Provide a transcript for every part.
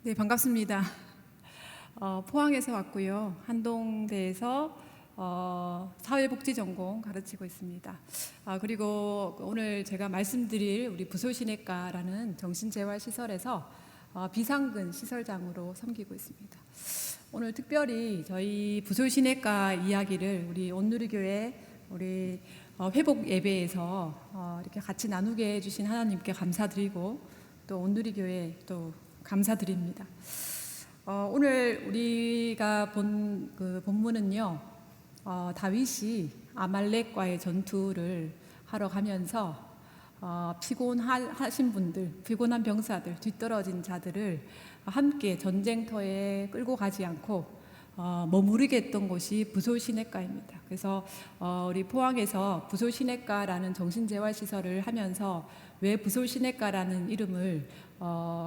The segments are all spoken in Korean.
네, 반갑습니다. 포항에서 왔고요. 한동대에서 사회복지 전공 가르치고 있습니다. 그리고 오늘 제가 말씀드릴 우리 부솔시내과라는 정신재활시설에서 비상근 시설장으로 섬기고 있습니다. 오늘 특별히 저희 부솔시내과 이야기를 우리 온누리교회 우리 회복 예배에서 이렇게 같이 나누게 해주신 하나님께 감사드리고 또 온누리교회 또 감사드립니다. 오늘 우리가 본 그 본문은요, 다윗이 아말렉과의 전투를 하러 가면서 피곤하신 분들, 피곤한 병사들, 뒤떨어진 자들을 함께 전쟁터에 끌고 가지 않고 머무르게 했던 곳이 부솔시내과입니다. 그래서 우리 포항에서 부솔시내과라는 정신재활시설을 하면서 왜 부솔시내과라는 이름을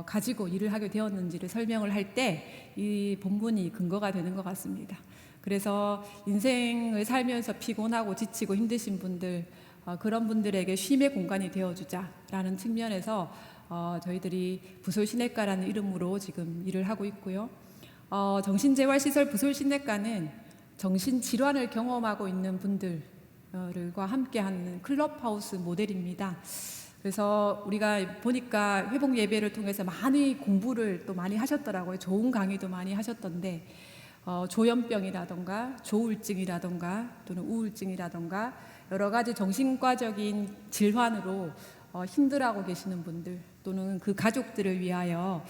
가지고 일을 하게 되었는지를 설명을 할 때 이 본문이 근거가 되는 것 같습니다. 그래서 인생을 살면서 피곤하고 지치고 힘드신 분들, 그런 분들에게 쉼의 공간이 되어주자라는 측면에서 저희들이 부솔시내과라는 이름으로 지금 일을 하고 있고요. 정신재활시설 부솔시내과는 정신질환을 경험하고 있는 분들과 함께하는 클럽하우스 모델입니다. 그래서 우리가 보니까 회복 예배를 통해서 많이 공부를 또 많이 하셨더라고요. 좋은 강의도 많이 하셨던데 조현병이라던가 조울증이라던가 또는 우울증이라던가 여러 가지 정신과적인 질환으로 힘들어하고 계시는 분들 또는 그 가족들을 위하여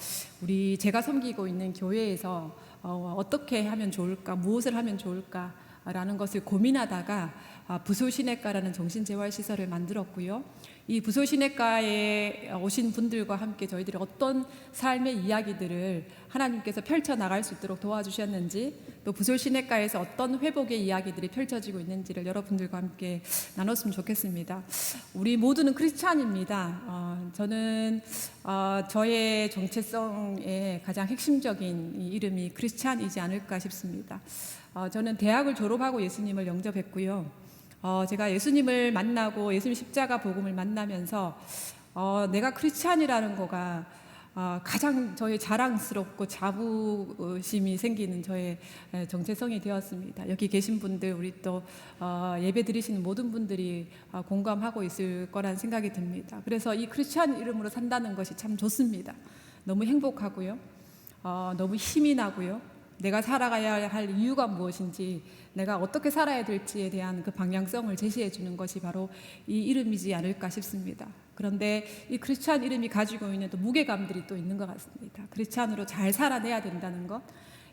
제가 섬기고 있는 교회에서 어떻게 하면 좋을까, 무엇을 하면 좋을까 라는 것을 고민하다가 부솔시내과라는 정신재활시설을 만들었고요. 이 부솔시내과에 오신 분들과 함께 저희들이 어떤 삶의 이야기들을 하나님께서 펼쳐나갈 수 있도록 도와주셨는지, 또 부솔시내과에서 어떤 회복의 이야기들이 펼쳐지고 있는지를 여러분들과 함께 나눴으면 좋겠습니다. 우리 모두는 크리스찬입니다. 저는 저의 정체성의 가장 핵심적인 이름이 크리스찬이지 않을까 싶습니다. 저는 대학을 졸업하고 예수님을 영접했고요. 제가 예수님을 만나고 예수님 십자가 복음을 만나면서 내가 크리스찬이라는 거가 가장 저의 자랑스럽고 자부심이 생기는 저의 정체성이 되었습니다. 여기 계신 분들, 우리 또 예배 드리시는 모든 분들이 공감하고 있을 거란 생각이 듭니다. 그래서 이 크리스찬 이름으로 산다는 것이 참 좋습니다. 너무 행복하고요. 너무 힘이 나고요. 내가 살아가야 할 이유가 무엇인지, 내가 어떻게 살아야 될지에 대한 그 방향성을 제시해 주는 것이 바로 이 이름이지 않을까 싶습니다. 그런데 이 크리스찬 이름이 가지고 있는 또 무게감들이 또 있는 것 같습니다. 크리스찬으로 잘 살아내야 된다는 것,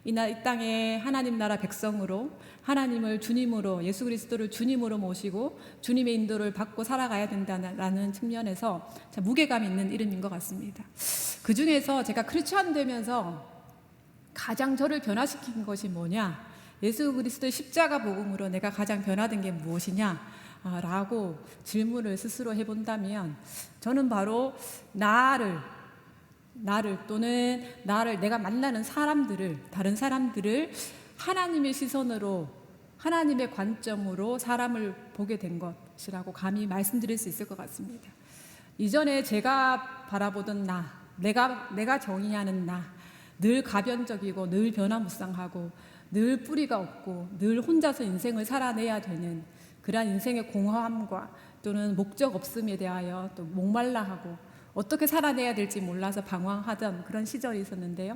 이 땅에 하나님 나라 백성으로 하나님을 주님으로, 예수 그리스도를 주님으로 모시고 주님의 인도를 받고 살아가야 된다는 측면에서 참 무게감 있는 이름인 것 같습니다. 그 중에서 제가 크리스찬 되면서 가장 저를 변화시킨 것이 뭐냐, 예수 그리스도의 십자가 복음으로 내가 가장 변화된 게 무엇이냐 라고 질문을 스스로 해본다면, 저는 바로 나를 또는 내가 만나는 사람들을, 다른 사람들을 하나님의 시선으로, 하나님의 관점으로 사람을 보게 된 것이라고 감히 말씀드릴 수 있을 것 같습니다. 이전에 제가 바라보던 내가 정의하는 늘 가변적이고 늘 변화무쌍하고 늘 뿌리가 없고 늘 혼자서 인생을 살아내야 되는 그러한 인생의 공허함과 또는 목적 없음에 대하여 또 목말라하고 어떻게 살아내야 될지 몰라서 방황하던 그런 시절이 있었는데요.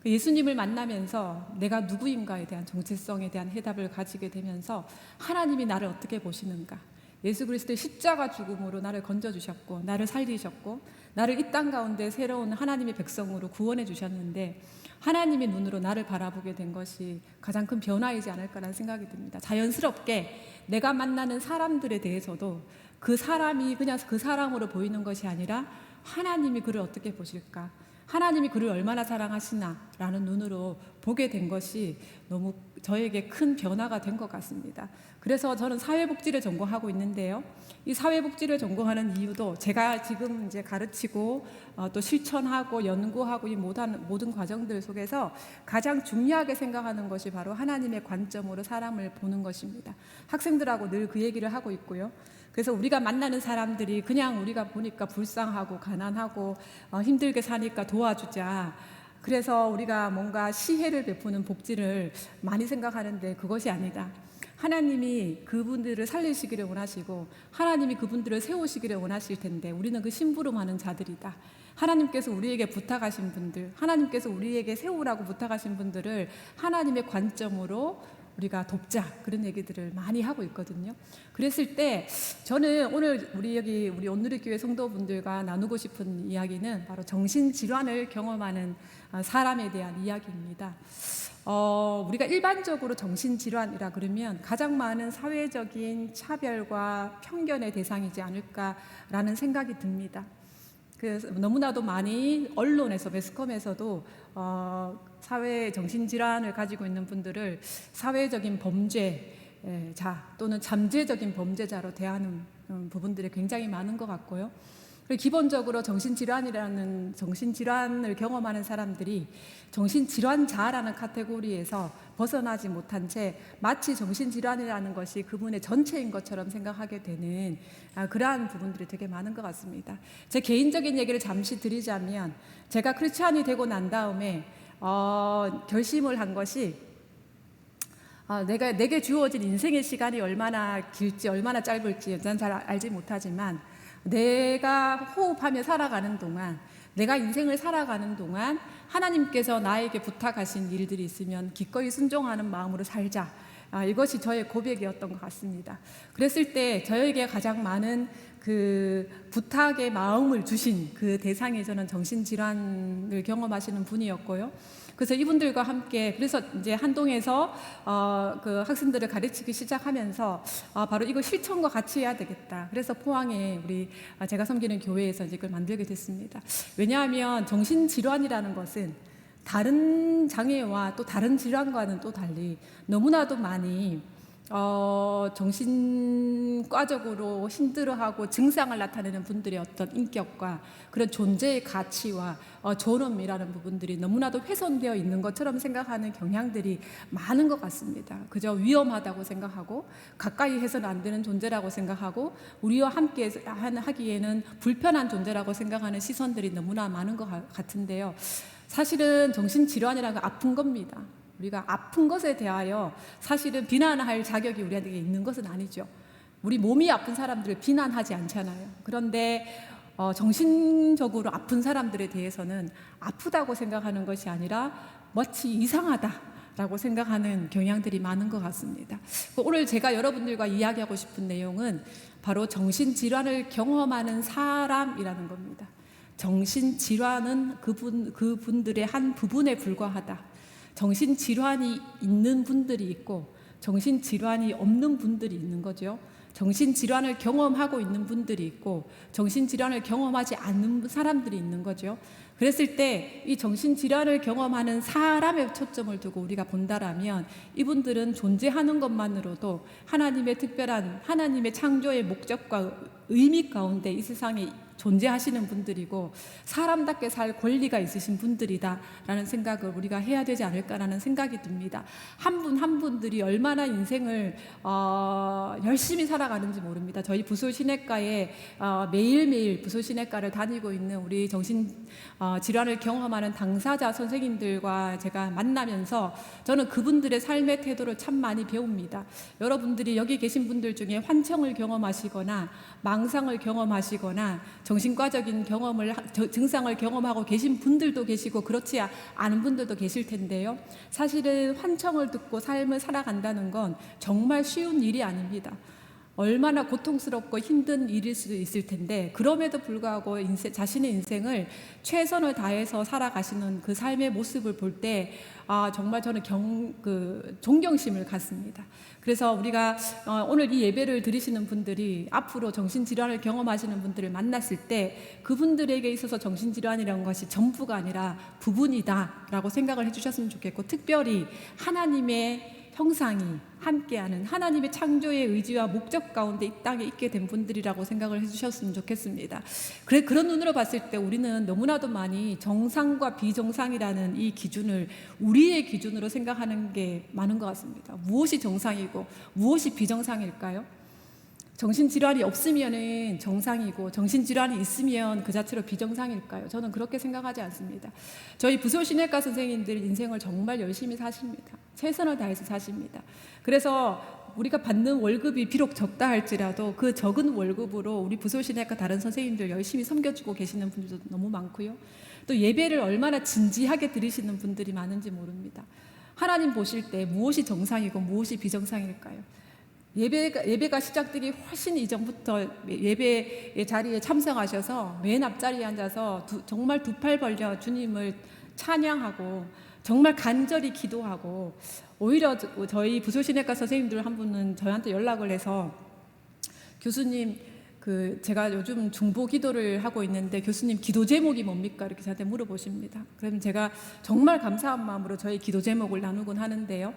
예수님을 만나면서 내가 누구인가에 대한 정체성에 대한 해답을 가지게 되면서 하나님이 나를 어떻게 보시는가, 예수 그리스도의 십자가 죽음으로 나를 건져주셨고 나를 살리셨고 나를 이 땅 가운데 새로운 하나님의 백성으로 구원해 주셨는데, 하나님의 눈으로 나를 바라보게 된 것이 가장 큰 변화이지 않을까라는 생각이 듭니다. 자연스럽게 내가 만나는 사람들에 대해서도 그 사람이 그냥 그 사람으로 보이는 것이 아니라 하나님이 그를 어떻게 보실까, 하나님이 그를 얼마나 사랑하시나라는 눈으로 보게 된 것이 너무 저에게 큰 변화가 된 것 같습니다. 그래서 저는 사회복지를 전공하고 있는데요. 이 사회복지를 전공하는 이유도 제가 지금 이제 가르치고 또 실천하고 연구하고 이 모든 과정들 속에서 가장 중요하게 생각하는 것이 바로 하나님의 관점으로 사람을 보는 것입니다. 학생들하고 늘 그 얘기를 하고 있고요. 그래서 우리가 만나는 사람들이 그냥 우리가 보니까 불쌍하고 가난하고 힘들게 사니까 도와주자, 그래서 우리가 뭔가 시혜를 베푸는 복지를 많이 생각하는데 그것이 아니다. 하나님이 그분들을 살리시기를 원하시고 하나님이 그분들을 세우시기를 원하실 텐데 우리는 그 심부름하는 자들이다. 하나님께서 우리에게 부탁하신 분들, 하나님께서 우리에게 세우라고 부탁하신 분들을 하나님의 관점으로 우리가 돕자, 그런 얘기들을 많이 하고 있거든요. 그랬을 때 저는 오늘 우리 온누리교회 성도분들과 나누고 싶은 이야기는 바로 정신질환을 경험하는 사람에 대한 이야기입니다. 우리가 일반적으로 정신질환이라 그러면 가장 많은 사회적인 차별과 편견의 대상이지 않을까라는 생각이 듭니다. 그래서 너무나도 많이 언론에서, 매스컴에서도 사회 정신질환을 가지고 있는 분들을 사회적인 범죄자 또는 잠재적인 범죄자로 대하는 부분들이 굉장히 많은 것 같고요. 그리고 기본적으로 정신질환을 경험하는 사람들이 정신질환자라는 카테고리에서 벗어나지 못한 채 마치 정신질환이라는 것이 그분의 전체인 것처럼 생각하게 되는 그러한 부분들이 되게 많은 것 같습니다. 제 개인적인 얘기를 잠시 드리자면 제가 크리스찬이 되고 난 다음에 결심을 한 것이 내게 주어진 인생의 시간이 얼마나 길지 얼마나 짧을지 난 잘 알지 못하지만 내가 호흡하며 살아가는 동안, 내가 인생을 살아가는 동안 하나님께서 나에게 부탁하신 일들이 있으면 기꺼이 순종하는 마음으로 살자. 이것이 저의 고백이었던 것 같습니다. 그랬을 때 저에게 가장 많은 그 부탁의 마음을 주신 그 대상이 저는 정신질환을 경험하시는 분이었고요. 그래서 이분들과 함께 그래서 이제 한동에서 그 학생들을 가르치기 시작하면서 바로 이거 실천과 같이 해야 되겠다. 그래서 포항에 제가 섬기는 교회에서 이제 그걸 만들게 됐습니다. 왜냐하면 정신질환이라는 것은 다른 장애와 또 다른 질환과는 또 달리 너무나도 많이 정신과적으로 힘들어하고 증상을 나타내는 분들의 어떤 인격과 그런 존재의 가치와 존엄이라는 부분들이 너무나도 훼손되어 있는 것처럼 생각하는 경향들이 많은 것 같습니다. 그저 위험하다고 생각하고 가까이 해서는 안 되는 존재라고 생각하고 우리와 함께 하기에는 불편한 존재라고 생각하는 시선들이 너무나 많은 것 같은데요. 사실은 정신질환이라는 건 아픈 겁니다. 우리가 아픈 것에 대하여 사실은 비난할 자격이 우리에게 있는 것은 아니죠. 우리 몸이 아픈 사람들을 비난하지 않잖아요. 그런데 정신적으로 아픈 사람들에 대해서는 아프다고 생각하는 것이 아니라 마치 이상하다라고 생각하는 경향들이 많은 것 같습니다. 오늘 제가 여러분들과 이야기하고 싶은 내용은 바로 정신질환을 경험하는 사람이라는 겁니다. 정신질환은 그분들의 한 부분에 불과하다. 정신질환이 있는 분들이 있고 정신질환이 없는 분들이 있는 거죠. 정신질환을 경험하고 있는 분들이 있고 정신질환을 경험하지 않는 사람들이 있는 거죠. 그랬을 때 이 정신질환을 경험하는 사람에 초점을 두고 우리가 본다라면 이분들은 존재하는 것만으로도 하나님의 특별한 하나님의 창조의 목적과 의미 가운데 이 세상에 존재하시는 분들이고 사람답게 살 권리가 있으신 분들이다라는 생각을 우리가 해야 되지 않을까라는 생각이 듭니다. 한 분 한 분들이 얼마나 인생을 열심히 살아가는지 모릅니다. 저희 부솔시내과에 매일매일 부솔시내과를 다니고 있는 우리 정신질환을 경험하는 당사자 선생님들과 제가 만나면서 저는 그분들의 삶의 태도를 참 많이 배웁니다. 여러분들이 여기 계신 분들 중에 환청을 경험하시거나 망상을 경험하시거나 정신과적인 증상을 경험하고 계신 분들도 계시고 그렇지 않은 분들도 계실 텐데요. 사실은 환청을 듣고 삶을 살아간다는 건 정말 쉬운 일이 아닙니다. 얼마나 고통스럽고 힘든 일일 수도 있을 텐데 그럼에도 불구하고 자신의 인생을 최선을 다해서 살아가시는 그 삶의 모습을 볼 때 정말 저는 존경심을 갖습니다. 그래서 우리가 오늘 이 예배를 드리시는 분들이 앞으로 정신질환을 경험하시는 분들을 만났을 때 그분들에게 있어서 정신질환이라는 것이 전부가 아니라 부분이다라고 생각을 해주셨으면 좋겠고 특별히 하나님의 형상이 함께하는 하나님의 창조의 의지와 목적 가운데 이 땅에 있게 된 분들이라고 생각을 해주셨으면 좋겠습니다. 그런 눈으로 봤을 때 우리는 너무나도 많이 정상과 비정상이라는 이 기준을 우리의 기준으로 생각하는 게 많은 것 같습니다. 무엇이 정상이고 무엇이 비정상일까요? 정신질환이 없으면은 정상이고 정신질환이 있으면 그 자체로 비정상일까요? 저는 그렇게 생각하지 않습니다. 저희 부소신외과 선생님들 인생을 정말 열심히 사십니다. 최선을 다해서 사십니다. 그래서 우리가 받는 월급이 비록 적다 할지라도 그 적은 월급으로 우리 부소신외과 다른 선생님들 열심히 섬겨주고 계시는 분들도 너무 많고요. 또 예배를 얼마나 진지하게 드리시는 분들이 많은지 모릅니다. 하나님 보실 때 무엇이 정상이고 무엇이 비정상일까요? 예배가 시작되기 훨씬 이전부터 예배의 자리에 참석하셔서 맨 앞자리에 앉아서 정말 두 팔 벌려 주님을 찬양하고 정말 간절히 기도하고, 오히려 저희 부소신외과 선생님들 한 분은 저한테 연락을 해서 교수님, 제가 요즘 중보 기도를 하고 있는데 교수님 기도 제목이 뭡니까? 이렇게 저한테 물어보십니다. 그럼 제가 정말 감사한 마음으로 저희 기도 제목을 나누곤 하는데요.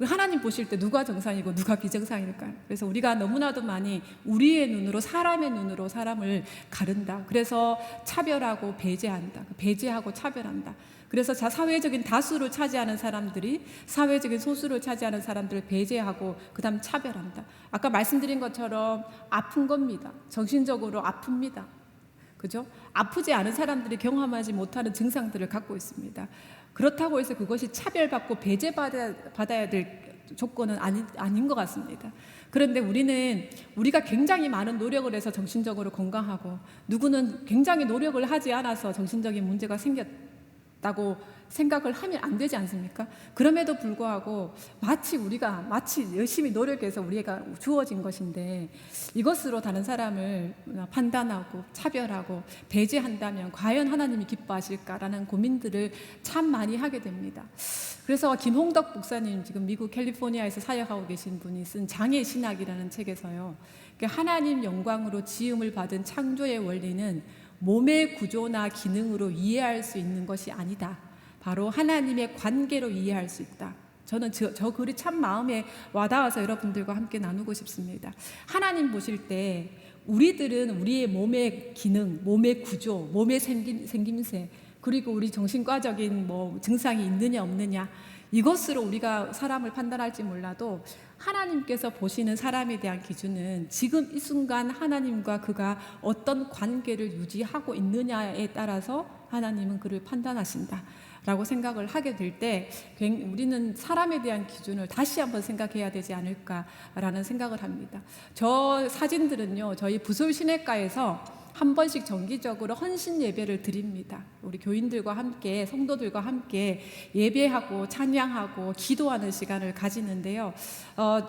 하나님 보실 때 누가 정상이고 누가 비정상일까요? 그래서 우리가 너무나도 많이 우리의 눈으로, 사람의 눈으로 사람을 가른다. 그래서 차별하고 배제한다. 배제하고 차별한다. 그래서 사회적인 다수를 차지하는 사람들이 사회적인 소수를 차지하는 사람들을 배제하고 그다음 차별한다. 아까 말씀드린 것처럼 아픈 겁니다. 정신적으로 아픕니다. 그죠? 아프지 않은 사람들이 경험하지 못하는 증상들을 갖고 있습니다. 그렇다고 해서 그것이 차별받고 배제받아야 될 조건은 아닌 것 같습니다. 그런데 우리가 굉장히 많은 노력을 해서 정신적으로 건강하고, 누구는 굉장히 노력을 하지 않아서 정신적인 문제가 생겼다고 생각을 하면 안 되지 않습니까? 그럼에도 불구하고 마치 열심히 노력해서 우리가 주어진 것인데 이것으로 다른 사람을 판단하고 차별하고 배제한다면 과연 하나님이 기뻐하실까라는 고민들을 참 많이 하게 됩니다. 그래서 김홍덕 목사님, 지금 미국 캘리포니아에서 사역하고 계신 분이 쓴 장애 신학이라는 책에서요, 하나님 영광으로 지음을 받은 창조의 원리는 몸의 구조나 기능으로 이해할 수 있는 것이 아니다. 바로 하나님의 관계로 이해할 수 있다. 저는 저 글이 참 마음에 와닿아서 여러분들과 함께 나누고 싶습니다. 하나님 보실 때 우리들은 우리의 몸의 기능, 몸의 구조, 몸의 생김새, 그리고 우리 정신과적인 증상이 있느냐 없느냐, 이것으로 우리가 사람을 판단할지 몰라도 하나님께서 보시는 사람에 대한 기준은 지금 이 순간 하나님과 그가 어떤 관계를 유지하고 있느냐에 따라서 하나님은 그를 판단하신다 라고 생각을 하게 될 때 우리는 사람에 대한 기준을 다시 한번 생각해야 되지 않을까라는 생각을 합니다. 저 사진들은요, 저희 부솔신외과에서 한 번씩 정기적으로 헌신 예배를 드립니다. 우리 교인들과 함께, 성도들과 함께 예배하고 찬양하고 기도하는 시간을 가지는데요.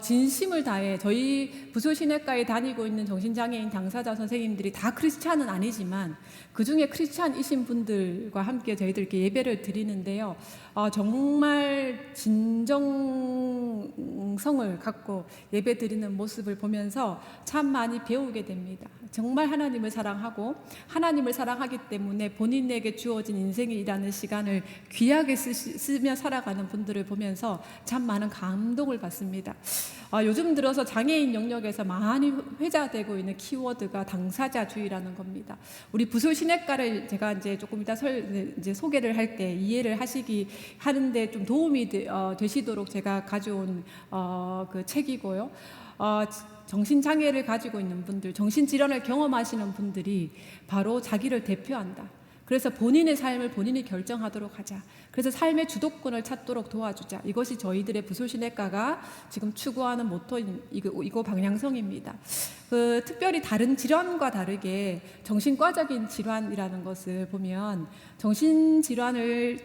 진심을 다해 저희 부소신외과에 다니고 있는 정신장애인 당사자 선생님들이 다 크리스찬은 아니지만 그 중에 크리스찬이신 분들과 함께 저희들께 예배를 드리는데요. 정말 진정성을 갖고 예배 드리는 모습을 보면서 참 많이 배우게 됩니다. 정말 하나님을 사랑하고 하나님을 사랑하기 때문에 본인에게 주어진 인생이라는 시간을 귀하게 쓰며 살아가는 분들을 보면서 참 많은 감동을 받습니다. 요즘 들어서 장애인 영역에서 많이 회자되고 있는 키워드가 당사자주의라는 겁니다. 우리 부솔신외과를 제가 이제 조금 이따 소개를 할 때 이해를 하는데 좀 도움이 되시도록 제가 가져온 그 책이고요. 정신장애를 가지고 있는 분들, 정신질환을 경험하시는 분들이 바로 자기를 대표한다. 그래서 본인의 삶을 본인이 결정하도록 하자. 그래서 삶의 주도권을 찾도록 도와주자. 이것이 저희들의 부솔신외과가 지금 추구하는 모토인 이거 방향성입니다. 특별히 다른 질환과 다르게 정신과적인 질환이라는 것을 보면 정신질환에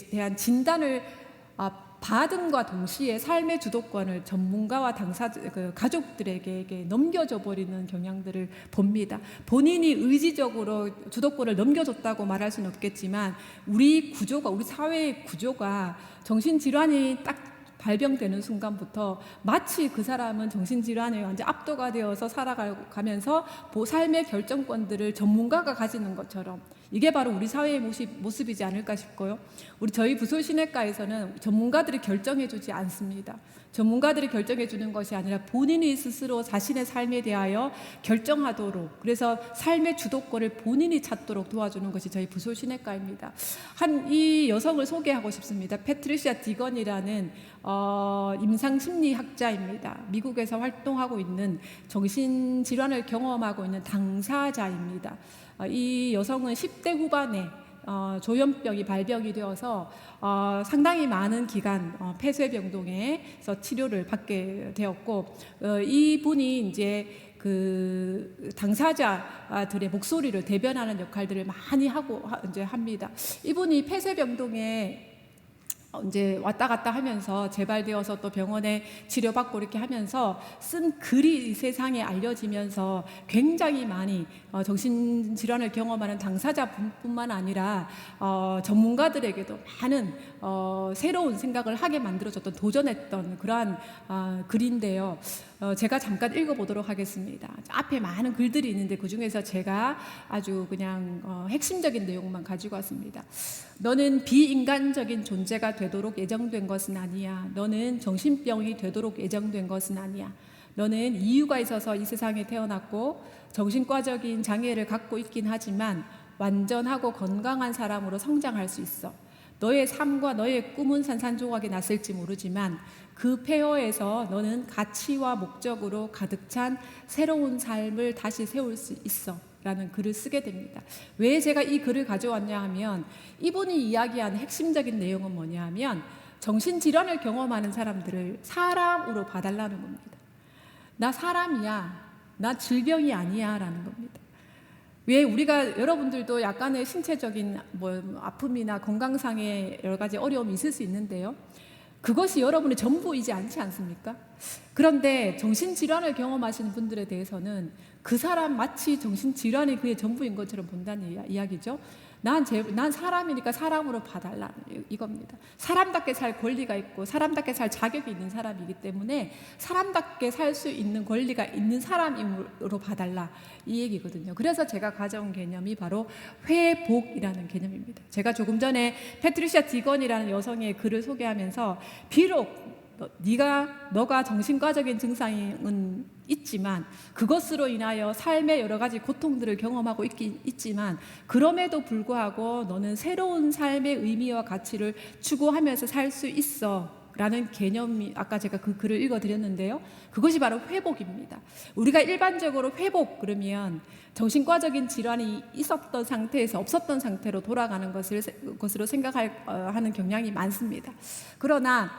대한 진단을 받음과 동시에 삶의 주도권을 전문가와 가족들에게 넘겨줘 버리는 경향들을 봅니다. 본인이 의지적으로 주도권을 넘겨줬다고 말할 수는 없겠지만 우리 사회의 구조가 정신질환이 딱 발병되는 순간부터 마치 그 사람은 정신질환에 완전 압도가 되어서 살아가면서 삶의 결정권들을 전문가가 가지는 것처럼 이게 바로 우리 사회의 모습이지 않을까 싶고요. 저희 부솔신외과에서는 전문가들이 결정해주지 않습니다. 전문가들이 결정해주는 것이 아니라 본인이 스스로 자신의 삶에 대하여 결정하도록, 그래서 삶의 주도권을 본인이 찾도록 도와주는 것이 저희 부솔신외과입니다. 이 여성을 소개하고 싶습니다. 패트리시아 디건이라는 임상심리학자입니다. 미국에서 활동하고 있는 정신질환을 경험하고 있는 당사자입니다. 이 여성은 10대 후반에 조현병이 발병이 되어서 상당히 많은 기간 폐쇄병동에서 치료를 받게 되었고, 이분이 이제 그 당사자들의 목소리를 대변하는 역할들을 많이 합니다. 이분이 폐쇄병동에 이제 왔다 갔다 하면서 재발되어서 또 병원에 치료받고 이렇게 하면서 쓴 글이 세상에 알려지면서 굉장히 많이 정신질환을 경험하는 당사자뿐만 아니라 전문가들에게도 많은 새로운 생각을 하게 만들어줬던, 도전했던 그러한 글인데요. 제가 잠깐 읽어보도록 하겠습니다. 앞에 많은 글들이 있는데 그 중에서 제가 아주 그냥 핵심적인 내용만 가지고 왔습니다. 너는 비인간적인 존재가 되도록 예정된 것은 아니야. 너는 정신병이 되도록 예정된 것은 아니야. 너는 이유가 있어서 이 세상에 태어났고 정신과적인 장애를 갖고 있긴 하지만 완전하고 건강한 사람으로 성장할 수 있어. 너의 삶과 너의 꿈은 산산조각이 났을지 모르지만 그 폐허에서 너는 가치와 목적으로 가득 찬 새로운 삶을 다시 세울 수 있어 라는 글을 쓰게 됩니다. 왜 제가 이 글을 가져왔냐 하면, 이분이 이야기하는 핵심적인 내용은 뭐냐 하면 정신질환을 경험하는 사람들을 사람으로 봐달라는 겁니다. 나 사람이야, 나 질병이 아니야 라는 겁니다. 왜 우리가, 여러분들도 약간의 신체적인 아픔이나 건강상의 여러 가지 어려움이 있을 수 있는데요, 그것이 여러분의 전부이지 않지 않습니까? 그런데 정신질환을 경험하시는 분들에 대해서는 그 사람 마치 정신질환이 그의 전부인 것처럼 본다는 이야기죠. 난 사람이니까 사람으로 봐달라, 이겁니다. 사람답게 살 권리가 있고 사람답게 살 자격이 있는 사람이기 때문에 사람답게 살 수 있는 권리가 있는 사람으로 봐달라, 이 얘기거든요. 그래서 제가 가져온 개념이 바로 회복이라는 개념입니다. 제가 조금 전에 패트리시아 디건이라는 여성의 글을 소개하면서 비록 너가 정신과적인 증상은 있지만 그것으로 인하여 삶의 여러 가지 고통들을 경험하고 있지만 그럼에도 불구하고 너는 새로운 삶의 의미와 가치를 추구하면서 살 수 있어 라는 개념이, 아까 제가 그 글을 읽어드렸는데요, 그것이 바로 회복입니다. 우리가 일반적으로 회복 그러면 정신과적인 질환이 있었던 상태에서 없었던 상태로 돌아가는 것으로 생각하는 경향이 많습니다. 그러나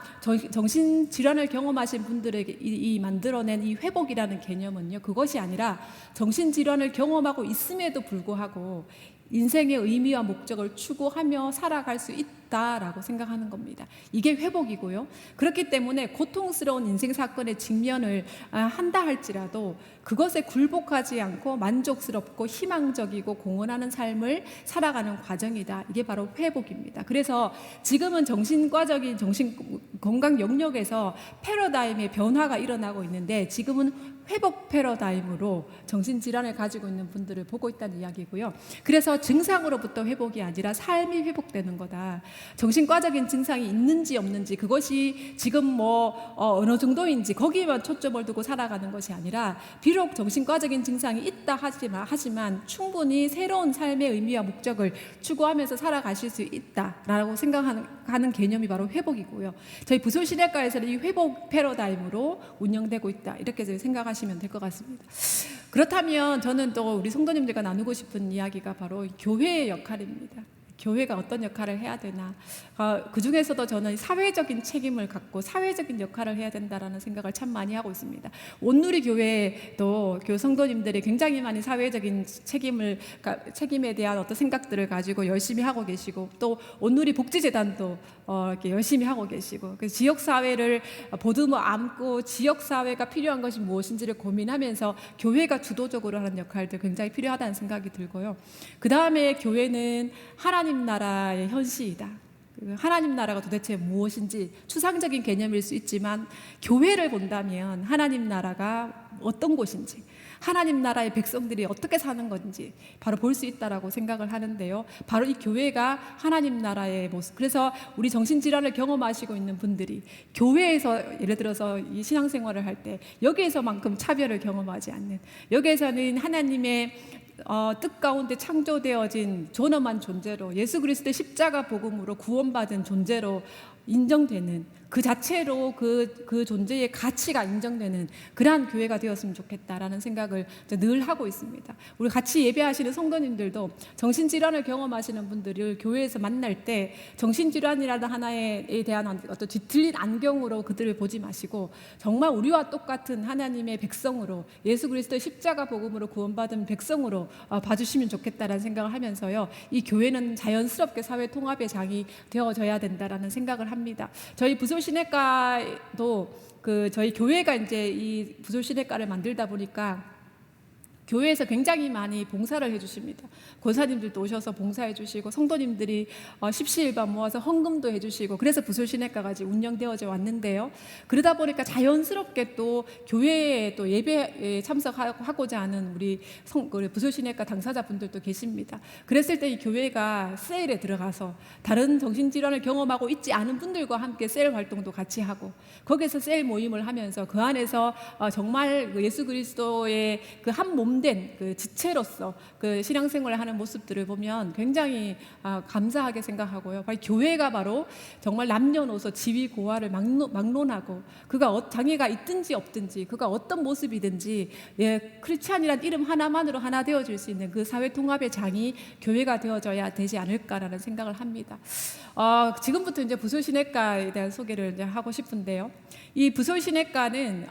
정신질환을 경험하신 분들에게 만들어낸 이 회복이라는 개념은요, 그것이 아니라 정신질환을 경험하고 있음에도 불구하고 인생의 의미와 목적을 추구하며 살아갈 수 있다라고 생각하는 겁니다. 이게 회복이고요. 그렇기 때문에 고통스러운 인생 사건의 직면을 한다 할지라도 그것에 굴복하지 않고 만족스럽고 희망적이고 공헌하는 삶을 살아가는 과정이다. 이게 바로 회복입니다. 그래서 지금은 정신과적인 정신건강 영역에서 패러다임의 변화가 일어나고 있는데, 지금은 회복 패러다임으로 정신질환을 가지고 있는 분들을 보고 있다는 이야기고요. 그래서 증상으로부터 회복이 아니라 삶이 회복되는 거다. 정신과적인 증상이 있는지 없는지, 그것이 지금 어느 정도인지 거기에만 초점을 두고 살아가는 것이 아니라, 비록 정신과적인 증상이 있다 하지만 충분히 새로운 삶의 의미와 목적을 추구하면서 살아가실 수 있다라고 생각하는 개념이 바로 회복이고요. 저희 부솔신외과에서는 이 회복 패러다임으로 운영되고 있다, 이렇게 생각하시면 될 것 같습니다. 그렇다면 저는 또 우리 성도님들과 나누고 싶은 이야기가 바로 교회의 역할입니다. 교회가 어떤 역할을 해야 되나, 그 중에서도 저는 사회적인 책임을 갖고 사회적인 역할을 해야 된다라는 생각을 참 많이 하고 있습니다. 온누리 교회도 성도님들이 굉장히 많이 사회적인 책임에 대한 어떤 생각들을 가지고 열심히 하고 계시고, 또 온누리 복지재단도 이렇게 열심히 하고 계시고, 그 지역 사회를 보듬어 안고 지역 사회가 필요한 것이 무엇인지를 고민하면서 교회가 주도적으로 하는 역할도 굉장히 필요하다는 생각이 들고요. 그 다음에 교회는 하나님 나라의 현시이다. 하나님 나라가 도대체 무엇인지 추상적인 개념일 수 있지만, 교회를 본다면 하나님 나라가 어떤 곳인지, 하나님 나라의 백성들이 어떻게 사는 건지 바로 볼 수 있다라고 생각을 하는데요. 바로 이 교회가 하나님 나라의 모습. 그래서 우리 정신질환을 경험하시고 있는 분들이 교회에서 예를 들어서 이 신앙생활을 할 때 여기에서만큼 차별을 경험하지 않는, 여기에서는 하나님의 뜻 가운데 창조되어진 존엄한 존재로 예수 그리스도의 십자가 복음으로 구원받은 존재로 인정되는, 그 자체로 그 존재의 가치가 인정되는 그러한 교회가 되었으면 좋겠다라는 생각을 늘 하고 있습니다. 우리 같이 예배하시는 성도님들도 정신질환을 경험하시는 분들을 교회에서 만날 때 정신질환이라는 하나에 대한 어떤 뒤틀린 안경으로 그들을 보지 마시고 정말 우리와 똑같은 하나님의 백성으로, 예수 그리스도의 십자가 복음으로 구원받은 백성으로 봐주시면 좋겠다라는 생각을 하면서요, 이 교회는 자연스럽게 사회 통합의 장이 되어져야 된다라는 생각을 합니다. 저희 부솔시내가도 저희 교회가 이제 이 부솔시내가를 만들다 보니까 교회에서 굉장히 많이 봉사를 해주십니다. 권사님들도 오셔서 봉사해 주시고 성도님들이 십시일반 모아서 헌금도 해주시고, 그래서 부솔시내가가 운영되어져 왔는데요. 그러다 보니까 자연스럽게 또 교회에 또 예배에 참석하고자 하는 우리 부솔시내가 당사자분들도 계십니다. 그랬을 때 이 교회가 세일에 들어가서 다른 정신질환을 경험하고 있지 않은 분들과 함께 세일 활동도 같이 하고, 거기서 세일 모임을 하면서 그 안에서 정말 예수 그리스도의 그 한 몸 된 그 지체로서 그 신앙생활을 하는 모습들을 보면 굉장히 감사하게 생각하고요. 교회가 바로 정말 남녀노소 지위 고하를 막론하고, 그가 장애가 있든지 없든지, 그가 어떤 모습이든지 크리스찬이란 이름 하나만으로 하나 되어줄 수 있는 그 사회 통합의 장이 교회가 되어져야 되지 않을까라는 생각을 합니다. 지금부터 이제 부솔시내가에 대한 소개를 이제 하고 싶은데요. 이 부솔시내가는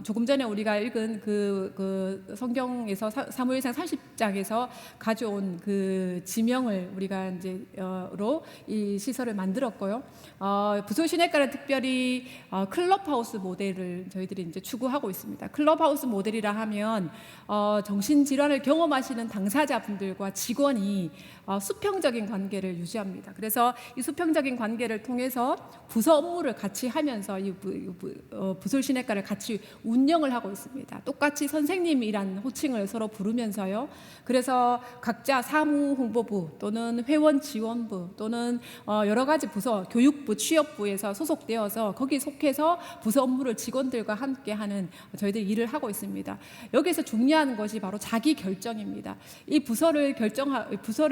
조금 전에 우리가 읽은 그 성경에서 사무엘상 30장에서 가져온 그 지명을 우리가 이제로 이 시설을 만들었고요. 부솔시내가는 특별히 클럽하우스 모델을 저희들이 이제 추구하고 있습니다. 클럽하우스 모델이라 하면 정신질환을 경험하시는 당사자분들과 직원이 수평적인 관계를 유지합니다. 그래서 이 수평적인 관계를 통해서 부서 업무를 같이 하면서 이 부솔시내가를 같이 운영을 하고 있습니다. 똑같이 선생님이란 호칭을 서로 부르면서요. 그래서 각자 사무홍보부 또는 회원지원부 또는 여러 가지 부서, 교육부, 취업부에서 소속되어서 거기 속해서 부서 업무를 직원들과 함께하는 저희들 일을 하고 있습니다. 여기서 중요한 것이 바로 자기 결정입니다. 이 부서를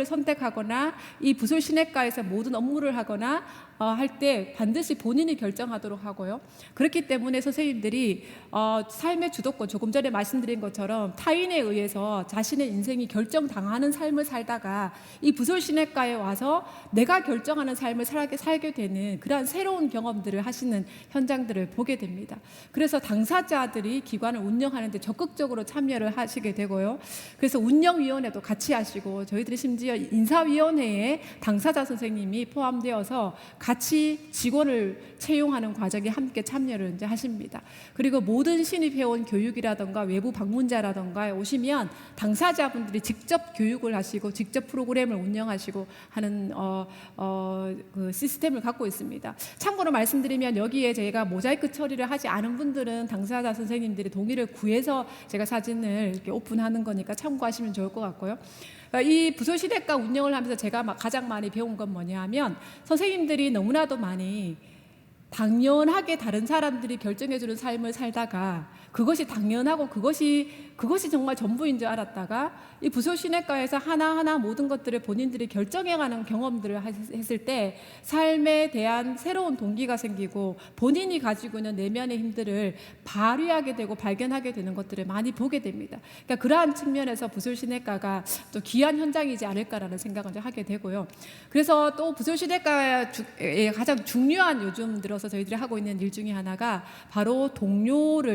선택하거나 이 부솔시내가에서 모든 업무를 하거나 할 때 반드시 본인이 결정하도록 하고요. 그렇기 때문에 선생님들이 삶의 주도권, 조금 전에 말씀드린 것처럼 타인에 의해서 자신의 인생이 결정당하는 삶을 살다가 이 부솔시내가에 와서 내가 결정하는 삶을 살게 되는 그러한 새로운 경험들을 하시는 현장들을 보게 됩니다. 그래서 당사자들이 기관을 운영하는 데 적극적으로 참여를 하시게 되고요. 그래서 운영위원회도 같이 하시고, 저희들이 심지어 인사위원회에 당사자 선생님이 포함되어서 같이 직원을 채용하는 과정에 함께 참여를 이제 하십니다. 그리고 모든 신입회원 교육이라던가 외부 방문자라던가 오시면 당사자분들이 직접 교육을 하시고 직접 프로그램을 운영하시고 하는 그 시스템을 갖고 있습니다. 참고로 말씀드리면 여기에 제가 모자이크 처리를 하지 않은 분들은 당사자 선생님들이 동의를 구해서 제가 사진을 이렇게 오픈하는 거니까 참고하시면 좋을 것 같고요. 이 부솔시내가 운영을 하면서 제가 가장 많이 배운 건 뭐냐 하면, 선생님들이 너무나도 많이 당연하게 다른 사람들이 결정해주는 삶을 살다가 그것이 당연하고 그것이 정말 전부인 줄 알았다가 이 부솔시내가에서 하나하나 모든 것들을 본인들이 결정해가는 경험들을 했을 때 삶에 대한 새로운 동기가 생기고 본인이 가지고 있는 내면의 힘들을 발휘하게 되고 발견하게 되는 것들을 많이 보게 됩니다. 그러니까 그러한 측면에서 부솔시내가가 또 귀한 현장이지 않을까라는 생각을 하게 되고요. 그래서 또 부솔시내가의 가장 중요한 요즘 들어서 저희들이 하고 있는 일 중에 하나가 바로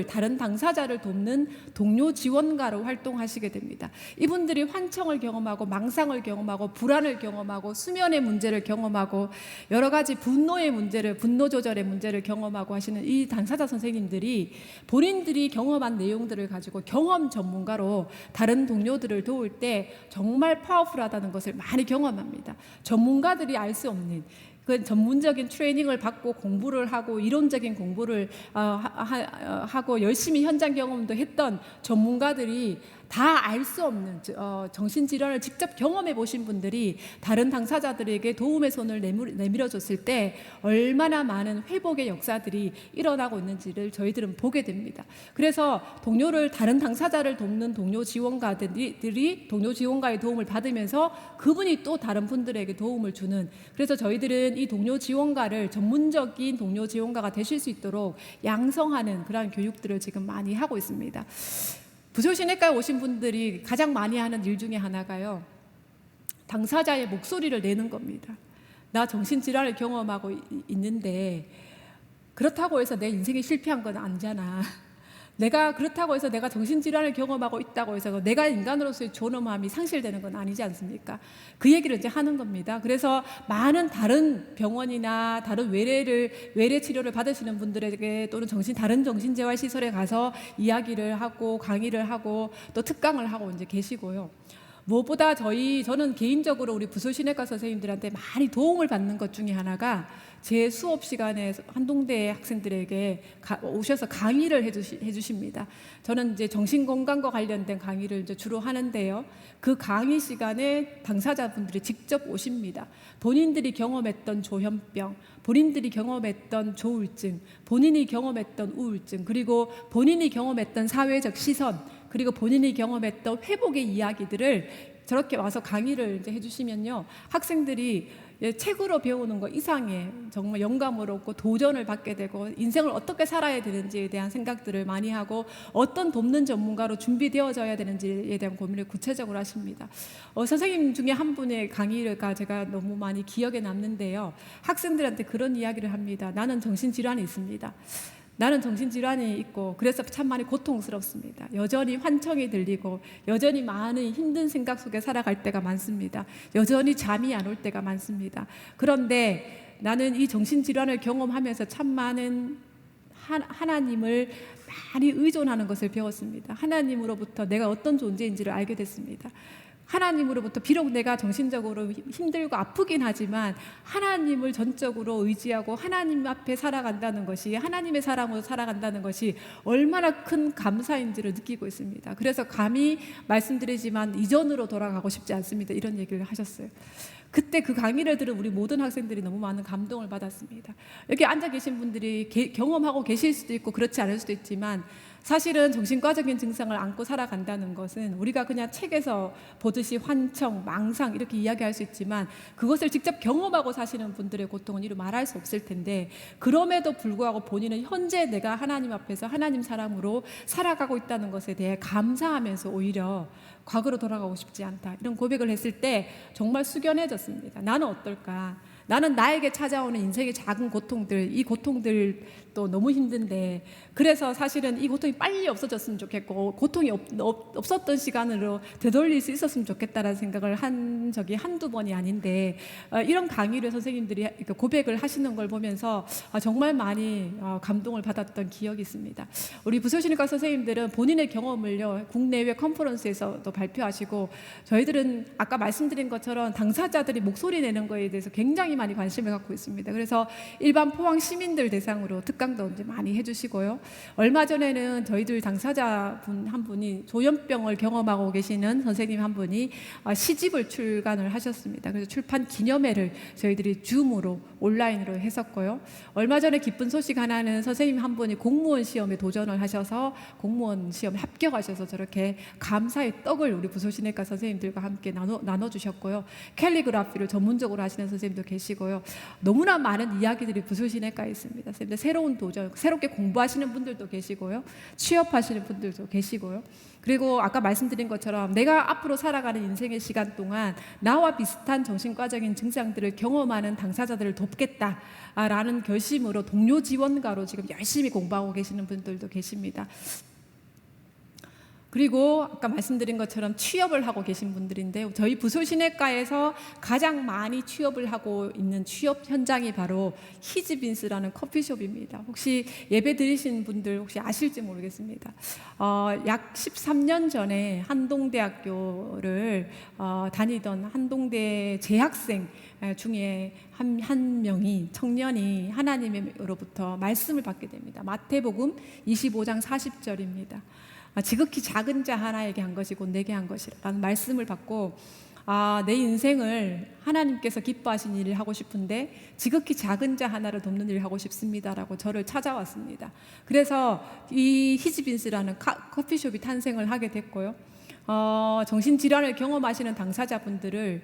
다른 당사자를 돕는 동료 지원가로 활동하시게 됩니다. 이분들이 환청을 경험하고 망상을 경험하고 불안을 경험하고 수면의 문제를 경험하고 여러 가지 분노 조절의 문제를 경험하고 하시는 이 당사자 선생님들이 본인들이 경험한 내용들을 가지고 경험 전문가로 다른 동료들을 도울 때 정말 파워풀하다는 것을 많이 경험합니다. 전문가들이 알 수 없는 그 전문적인 트레이닝을 받고 공부를 하고 이론적인 공부를 하고 열심히 현장 경험도 했던 전문가들이 다 알 수 없는 정신질환을 직접 경험해 보신 분들이 다른 당사자들에게 도움의 손을 내밀어 줬을 때 얼마나 많은 회복의 역사들이 일어나고 있는지를 저희들은 보게 됩니다. 그래서 다른 당사자를 돕는 동료 지원가들이 동료 지원가의 도움을 받으면서 그분이 또 다른 분들에게 도움을 주는, 그래서 저희들은 이 동료 지원가를 전문적인 동료 지원가가 되실 수 있도록 양성하는 그러한 교육들을 지금 많이 하고 있습니다. 부조신외과에 오신 분들이 가장 많이 하는 일 중에 하나가요, 당사자의 목소리를 내는 겁니다. 나 정신질환을 경험하고 있는데 그렇다고 해서 내 인생이 실패한 건 아니잖아. 내가 그렇다고 해서 내가 정신질환을 경험하고 있다고 해서 내가 인간으로서의 존엄함이 상실되는 건 아니지 않습니까? 그 얘기를 이제 하는 겁니다. 그래서 많은 다른 병원이나 다른 외래 치료를 받으시는 분들에게 또는 다른 정신재활시설에 가서 이야기를 하고 강의를 하고 또 특강을 하고 이제 계시고요. 무엇보다 저는 개인적으로 우리 부소신외과 선생님들한테 많이 도움을 받는 것 중에 하나가 제 수업 시간에 한동대 학생들에게 오셔서 강의를 해주십니다. 저는 이제 정신건강과 관련된 강의를 이제 주로 하는데요. 그 강의 시간에 당사자분들이 직접 오십니다. 본인들이 경험했던 조현병, 본인들이 경험했던 조울증, 본인이 경험했던 우울증, 그리고 본인이 경험했던 사회적 시선, 그리고 본인이 경험했던 회복의 이야기들을 저렇게 와서 강의를 이제 해주시면요, 학생들이 책으로 배우는 것 이상의 정말 영감을 얻고 도전을 받게 되고 인생을 어떻게 살아야 되는지에 대한 생각들을 많이 하고 어떤 돕는 전문가로 준비되어져야 되는지에 대한 고민을 구체적으로 하십니다. 선생님 중에 한 분의 강의가 제가 너무 많이 기억에 남는데요, 학생들한테 그런 이야기를 합니다. 나는 정신질환이 있습니다. 나는 정신질환이 있고 그래서 참 많이 고통스럽습니다. 여전히 환청이 들리고 여전히 많은 힘든 생각 속에 살아갈 때가 많습니다. 여전히 잠이 안 올 때가 많습니다. 그런데 나는 이 정신질환을 경험하면서 참 많은 하나님을 많이 의존하는 것을 배웠습니다. 하나님으로부터 내가 어떤 존재인지를 알게 됐습니다. 하나님으로부터 비록 내가 정신적으로 힘들고 아프긴 하지만 하나님을 전적으로 의지하고 하나님 앞에 살아간다는 것이, 하나님의 사람으로 살아간다는 것이 얼마나 큰 감사인지를 느끼고 있습니다. 그래서 감히 말씀드리지만 이전으로 돌아가고 싶지 않습니다. 이런 얘기를 하셨어요. 그때 그 강의를 들은 우리 모든 학생들이 너무 많은 감동을 받았습니다. 여기 앉아 계신 분들이 경험하고 계실 수도 있고 그렇지 않을 수도 있지만 사실은 정신과적인 증상을 안고 살아간다는 것은 우리가 그냥 책에서 보듯이 환청, 망상 이렇게 이야기할 수 있지만 그것을 직접 경험하고 사시는 분들의 고통은 이루 말할 수 없을 텐데, 그럼에도 불구하고 본인은 현재 내가 하나님 앞에서 하나님 사람으로 살아가고 있다는 것에 대해 감사하면서 오히려 과거로 돌아가고 싶지 않다, 이런 고백을 했을 때 정말 숙연해졌습니다. 나는 어떨까? 나는 나에게 찾아오는 인생의 작은 고통들, 이 고통들도 너무 힘든데, 그래서 사실은 이 고통이 빨리 없어졌으면 좋겠고 고통이 없었던 시간으로 되돌릴 수 있었으면 좋겠다라는 생각을 한 적이 한두 번이 아닌데, 이런 강의를 선생님들이 고백을 하시는 걸 보면서 정말 많이 감동을 받았던 기억이 있습니다. 우리 부소신외과 선생님들은 본인의 경험을요, 국내외 컨퍼런스에서도 발표하시고, 저희들은 아까 말씀드린 것처럼 당사자들이 목소리 내는 거에 대해서 굉장히 많이 관심을 갖고 있습니다. 그래서 일반 포항 시민들 대상으로 특강도 이제 많이 해주시고요. 얼마 전에는 저희들 당사자 한 분이 조현병을 경험하고 계시는 선생님 한 분이 시집을 출간을 하셨습니다. 그래서 출판 기념회를 저희들이 줌으로 온라인으로 했었고요. 얼마 전에 기쁜 소식 하나는 선생님 한 분이 공무원 시험에 도전을 하셔서 공무원 시험에 합격하셔서 저렇게 감사의 떡을 우리 부소신외과 선생님들과 함께 나눠주셨고요. 캘리그라피를 전문적으로 하시는 선생님도 계시고요. 너무나 많은 이야기들이 부소신외과에 있습니다. 선생님들 새로운 도전, 새롭게 공부하시는 분들도 계시고요. 취업하시는 분들도 계시고요. 그리고 아까 말씀드린 것처럼 내가 앞으로 살아가는 인생의 시간 동안 나와 비슷한 정신과적인 증상들을 경험하는 당사자들을 돕겠다라는 결심으로 동료 지원가로 지금 열심히 공부하고 계시는 분들도 계십니다. 그리고 아까 말씀드린 것처럼 취업을 하고 계신 분들인데요, 저희 부소신외과에서 가장 많이 취업을 하고 있는 취업 현장이 바로 히즈빈스라는 커피숍입니다. 혹시 예배 드리신 분들 혹시 아실지 모르겠습니다. 약 13년 전에 한동대학교를 다니던 한동대 재학생 중에 한 명이 청년이 하나님으로부터 말씀을 받게 됩니다. 마태복음 25장 40절입니다. 지극히 작은 자 하나에게 한 것이 곧 내게 한 것이라는 말씀을 받고 내 인생을 하나님께서 기뻐하신 일을 하고 싶은데 지극히 작은 자 하나를 돕는 일을 하고 싶습니다라고 저를 찾아왔습니다. 그래서 이 히지빈스라는 커피숍이 탄생을 하게 됐고요. 정신질환을 경험하시는 당사자분들을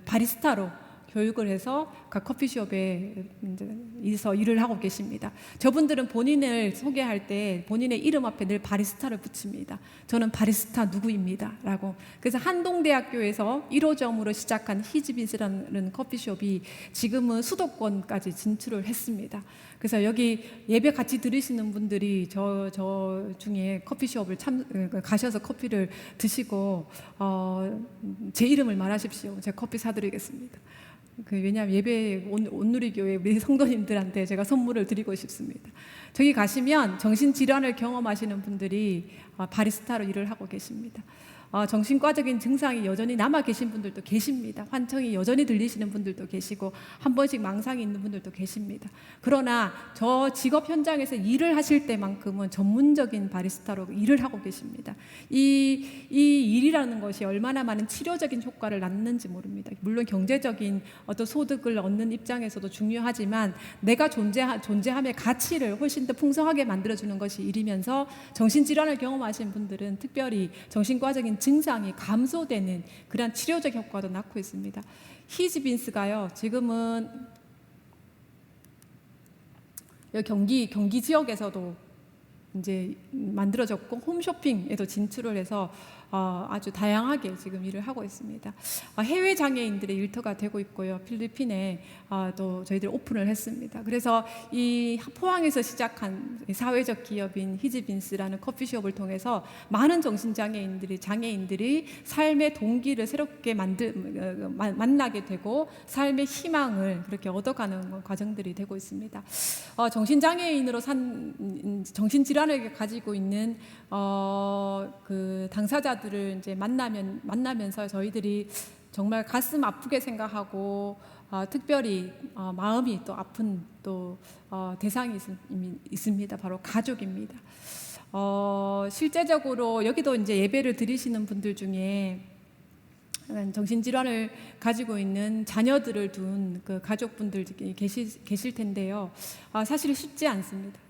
바리스타로 교육을 해서 각 커피숍에서 일을 하고 계십니다. 저분들은 본인을 소개할 때 본인의 이름 앞에 늘 바리스타를 붙입니다. 저는 바리스타 누구입니다 라고. 그래서 한동대학교에서 1호점으로 시작한 히지빈스라는 커피숍이 지금은 수도권까지 진출을 했습니다. 그래서 여기 예배 같이 들으시는 분들이 저 중에 커피숍을 가셔서 커피를 드시고 제 이름을 말하십시오. 제가 커피 사드리겠습니다. 왜냐하면 예배 온누리교회 우리 성도님들한테 제가 선물을 드리고 싶습니다. 저기 가시면 정신질환을 경험하시는 분들이 바리스타로 일을 하고 계십니다. 정신과적인 증상이 여전히 남아 계신 분들도 계십니다. 환청이 여전히 들리시는 분들도 계시고 한 번씩 망상이 있는 분들도 계십니다. 그러나 저 직업 현장에서 일을 하실 때만큼은 전문적인 바리스타로 일을 하고 계십니다. 이 일이라는 것이 얼마나 많은 치료적인 효과를 낳는지 모릅니다. 물론 경제적인 어떤 소득을 얻는 입장에서도 중요하지만 내가 존재함의 가치를 훨씬 더 풍성하게 만들어주는 것이 일이면서 정신질환을 경험하신 분들은 특별히 정신과적인 증상이 감소되는 그런 치료적 효과도 낳고 있습니다. 히지빈스가요, 지금은 경기 지역에서도 이제 만들어졌고 홈쇼핑에도 진출을 해서 아주 다양하게 지금 일을 하고 있습니다. 해외 장애인들의 일터가 되고 있고요. 필리핀에 또 저희들이 오픈을 했습니다. 그래서 이 포항에서 시작한 사회적 기업인 히지빈스라는 커피숍을 통해서 많은 장애인들이 삶의 동기를 새롭게 만나게 되고 삶의 희망을 그렇게 얻어가는 과정들이 되고 있습니다. 정신장애인으로 정신질환을 가지고 있는 그 당사자들을 이제 만나면서 저희들이 정말 가슴 아프게 생각하고 특별히 마음이 또 아픈 또 대상이 있습니다. 바로 가족입니다. 실제적으로 여기도 이제 예배를 드리시는 분들 중에 정신질환을 가지고 있는 자녀들을 둔 그 가족분들 계실 텐데요. 사실 쉽지 않습니다.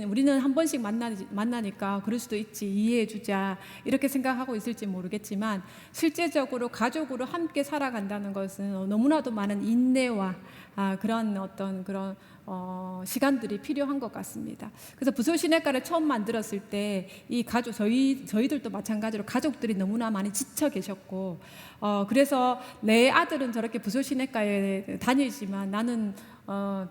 우리는 한 번씩 만나니까 그럴 수도 있지, 이해해주자 이렇게 생각하고 있을지 모르겠지만 실제적으로 가족으로 함께 살아간다는 것은 너무나도 많은 인내와 그런 시간들이 필요한 것 같습니다. 그래서 부소시내과를 처음 만들었을 때 이 가족 저희들도 마찬가지로 가족들이 너무나 많이 지쳐 계셨고 그래서 내 아들은 저렇게 부소시내과에 다니지만 나는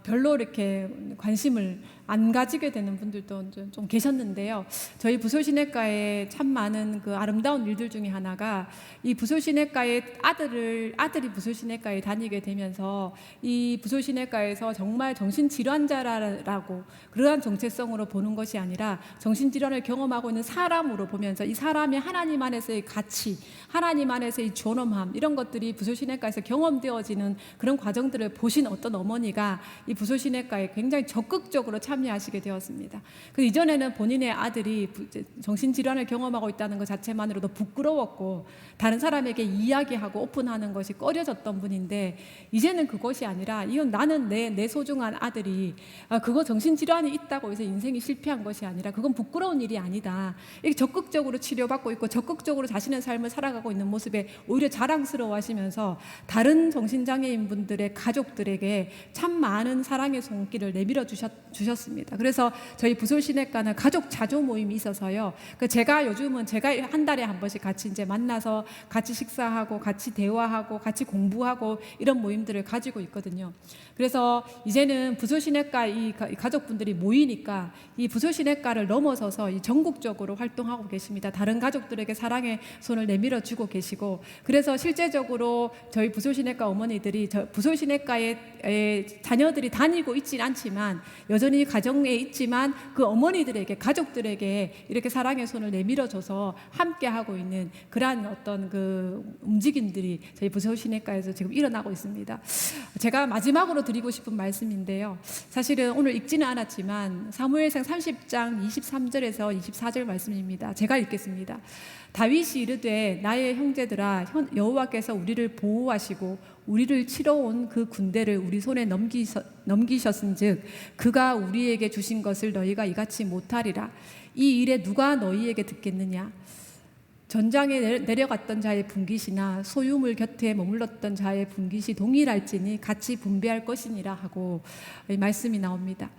별로 이렇게 관심을 안 가지게 되는 분들도 좀 계셨는데요. 저희 부소시내과에 참 많은 그 아름다운 일들 중에 하나가 이 부소시내과에 아들이 부소시내과에 다니게 되면서 이 부소시내과에서 정말 정신질환자라고 그러한 정체성으로 보는 것이 아니라 정신질환을 경험하고 있는 사람으로 보면서 이 사람의 하나님 안에서의 가치, 하나님 안에서의 존엄함 이런 것들이 부소시내과에서 경험되어지는 그런 과정들을 보신 어떤 어머니가 이 부소시내과에 굉장히 적극적으로 참여하시게 되었습니다. 그래서 이전에는 본인의 아들이 정신질환을 경험하고 있다는 것 자체만으로도 부끄러웠고 다른 사람에게 이야기하고 오픈하는 것이 꺼려졌던 분인데 이제는 그것이 아니라 이건 나는 내 소중한 아들이 그거 정신질환이 있다고 해서 인생이 실패한 것이 아니라 그건 부끄러운 일이 아니다. 이렇게 적극적으로 치료받고 있고 적극적으로 자신의 삶을 살아가고 있는 모습에 오히려 자랑스러워하시면서 다른 정신장애인 분들의 가족들에게 참 많은 사랑의 손길을 내밀어 주셨습니다. 그래서 저희 부솔시내과는 가족 자조 모임이 있어서요. 제가 요즘은 한 달에 한 번씩 같이 이제 만나서 같이 식사하고 같이 대화하고 같이 공부하고 이런 모임들을 가지고 있거든요. 그래서 이제는 부솔시내과 이 가족분들이 모이니까 이 부솔시내과를 넘어서서 이 전국적으로 활동하고 계십니다. 다른 가족들에게 사랑의 손을 내밀어 주고 계시고 그래서 실제적으로 저희 부솔시내과 어머니들이 부솔시내과에 자녀들이 다니고 있진 않지만 여전히 가정에 있지만 그 어머니들에게, 가족들에게 이렇게 사랑의 손을 내밀어줘서 함께하고 있는 그러한 어떤 그 움직임들이 저희 부서시내과에서 지금 일어나고 있습니다. 제가 마지막으로 드리고 싶은 말씀인데요. 사실은 오늘 읽지는 않았지만 사무엘상 30장 23절에서 24절 말씀입니다. 제가 읽겠습니다. 다윗이 이르되 나의 형제들아 여호와께서 우리를 보호하시고 우리를 치러 온 그 군대를 우리 손에 넘기셨은즉 그가 우리에게 주신 것을 너희가 이같이 못하리라. 이 일에 누가 너희에게 듣겠느냐? 전장에 내려갔던 자의 분깃이나 소유물 곁에 머물렀던 자의 분깃이 동일할지니 같이 분배할 것이니라 하고 말씀이 나옵니다.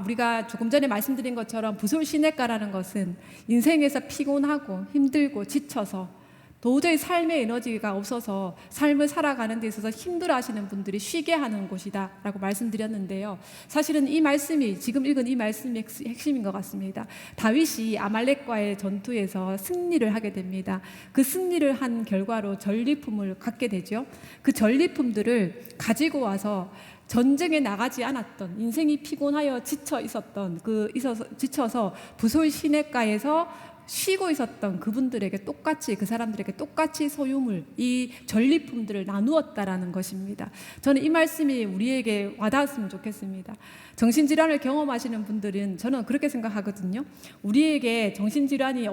우리가 조금 전에 말씀드린 것처럼 부솔시내가라는 것은 인생에서 피곤하고 힘들고 지쳐서 도저히 삶의 에너지가 없어서 삶을 살아가는 데 있어서 힘들어하시는 분들이 쉬게 하는 곳이다 라고 말씀드렸는데요. 사실은 이 말씀이, 지금 읽은 이 말씀이 핵심인 것 같습니다. 다윗이 아말렉과의 전투에서 승리를 하게 됩니다. 그 승리를 한 결과로 전리품을 갖게 되죠. 그 전리품들을 가지고 와서 전쟁에 나가지 않았던, 인생이 피곤하여 지쳐서 부솔 시내가에서 쉬고 있었던 그분들에게 똑같이, 그 사람들에게 똑같이 소유물, 이 전리품들을 나누었다라는 것입니다. 저는 이 말씀이 우리에게 와닿았으면 좋겠습니다. 정신질환을 경험하시는 분들은 저는 그렇게 생각하거든요. 우리에게 정신질환이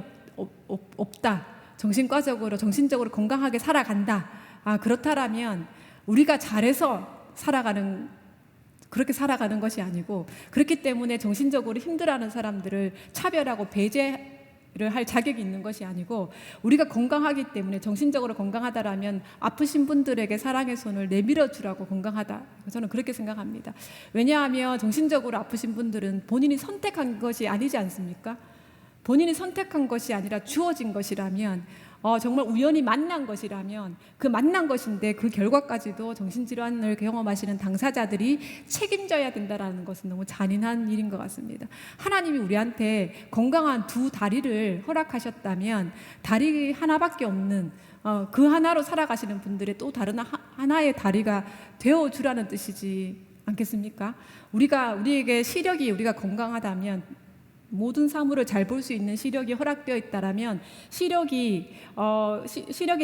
없다, 정신적으로 건강하게 살아간다. 그렇다라면 우리가 잘해서 그렇게 살아가는 것이 아니고, 그렇기 때문에 정신적으로 힘들어하는 사람들을 차별하고 배제를 할 자격이 있는 것이 아니고, 우리가 건강하기 때문에, 정신적으로 건강하다라면 아프신 분들에게 사랑의 손을 내밀어 주라고 건강하다. 저는 그렇게 생각합니다. 왜냐하면 정신적으로 아프신 분들은 본인이 선택한 것이 아니지 않습니까? 본인이 선택한 것이 아니라 주어진 것이라면, 정말 우연히 만난 것이라면 그 만난 것인데 그 결과까지도 정신질환을 경험하시는 당사자들이 책임져야 된다는 것은 너무 잔인한 일인 것 같습니다. 하나님이 우리한테 건강한 두 다리를 허락하셨다면 다리 하나밖에 없는 그 하나로 살아가시는 분들의 또 다른 하나의 다리가 되어주라는 뜻이지 않겠습니까? 우리에게 우리가 건강하다면, 모든 사물을 잘 볼 수 있는 시력이 허락되어 있다라면, 시력의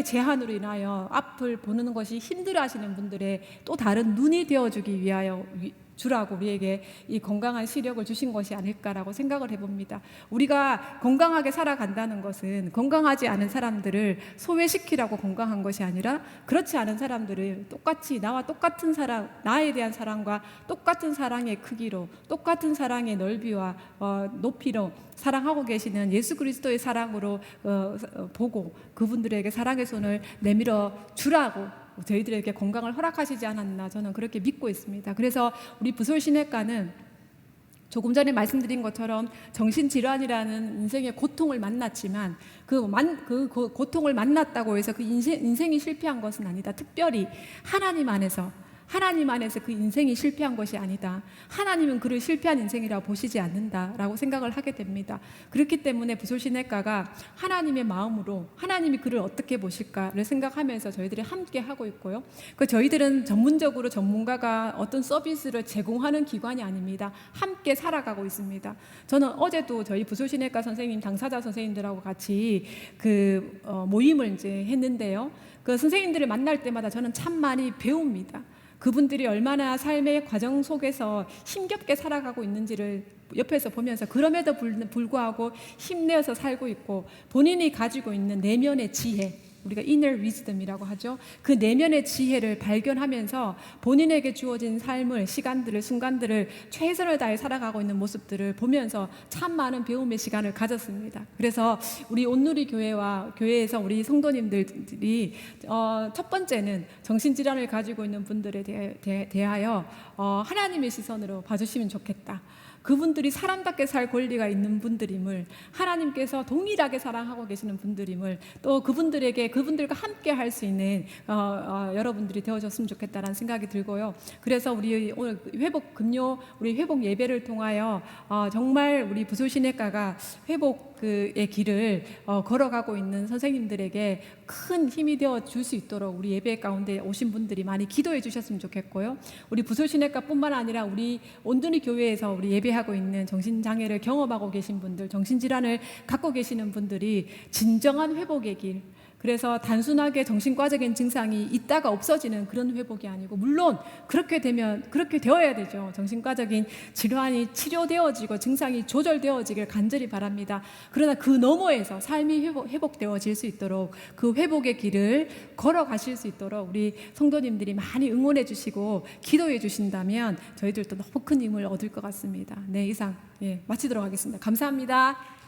제한으로 인하여 앞을 보는 것이 힘들어하시는 분들의 또 다른 눈이 되어주기 위하여 주라고 우리에게 이 건강한 시력을 주신 것이 아닐까라고 생각을 해봅니다. 우리가 건강하게 살아간다는 것은 건강하지 않은 사람들을 소외시키라고 건강한 것이 아니라, 그렇지 않은 사람들을 똑같이 나와 똑같은 사랑, 나에 대한 사랑과 똑같은 사랑의 크기로, 똑같은 사랑의 넓이와 높이로 사랑하고 계시는 예수 그리스도의 사랑으로 보고 그분들에게 사랑의 손을 내밀어 주라고 저희들에게 건강을 허락하시지 않았나, 저는 그렇게 믿고 있습니다. 그래서 우리 부솔시내과는 조금 전에 말씀드린 것처럼 정신질환이라는 인생의 고통을 만났지만 그 고통을 만났다고 해서 그 인생이 실패한 것은 아니다. 특별히 하나님 안에서 그 인생이 실패한 것이 아니다. 하나님은 그를 실패한 인생이라고 보시지 않는다라고 생각을 하게 됩니다. 그렇기 때문에 부솔시내과가 하나님의 마음으로 하나님이 그를 어떻게 보실까를 생각하면서 저희들이 함께 하고 있고요. 저희들은 전문적으로 전문가가 어떤 서비스를 제공하는 기관이 아닙니다. 함께 살아가고 있습니다. 저는 어제도 저희 부솔시내과 선생님, 당사자 선생님들하고 같이 모임을 이제 했는데요. 그 선생님들을 만날 때마다 저는 참 많이 배웁니다. 그분들이 얼마나 삶의 과정 속에서 힘겹게 살아가고 있는지를 옆에서 보면서, 그럼에도 불구하고 힘내어서 살고 있고, 본인이 가지고 있는 내면의 지혜, 우리가 inner wisdom이라고 하죠. 그 내면의 지혜를 발견하면서 본인에게 주어진 삶을, 시간들을, 순간들을 최선을 다해 살아가고 있는 모습들을 보면서 참 많은 배움의 시간을 가졌습니다. 그래서 우리 온누리 교회에서 우리 성도님들이 첫 번째는 정신질환을 가지고 있는 분들에 대하여 하나님의 시선으로 봐주시면 좋겠다. 그분들이 사람답게 살 권리가 있는 분들임을, 하나님께서 동일하게 사랑하고 계시는 분들임을, 또 그분들과 함께 할 수 있는 여러분들이 되어줬으면 좋겠다라는 생각이 들고요. 그래서 우리 오늘 회복 금요 우리 회복 예배를 통하여 정말 우리 부소신외과가 회복의 길을 걸어가고 있는 선생님들에게 큰 힘이 되어 줄 수 있도록 우리 예배 가운데 오신 분들이 많이 기도해 주셨으면 좋겠고요. 우리 부소신외과뿐만 아니라 우리 온누리 교회에서 우리 예배하고 있는 정신장애를 경험하고 계신 분들, 정신질환을 갖고 계시는 분들이 진정한 회복의 길, 그래서 단순하게 정신과적인 증상이 있다가 없어지는 그런 회복이 아니고, 물론 그렇게 되어야 되죠. 정신과적인 질환이 치료되어지고 증상이 조절되어지길 간절히 바랍니다. 그러나 그 너머에서 삶이 회복되어질 수 있도록, 그 회복의 길을 걸어가실 수 있도록 우리 성도님들이 많이 응원해 주시고 기도해 주신다면 저희들도 너무 큰 힘을 얻을 것 같습니다. 네, 이상 마치도록 하겠습니다. 감사합니다.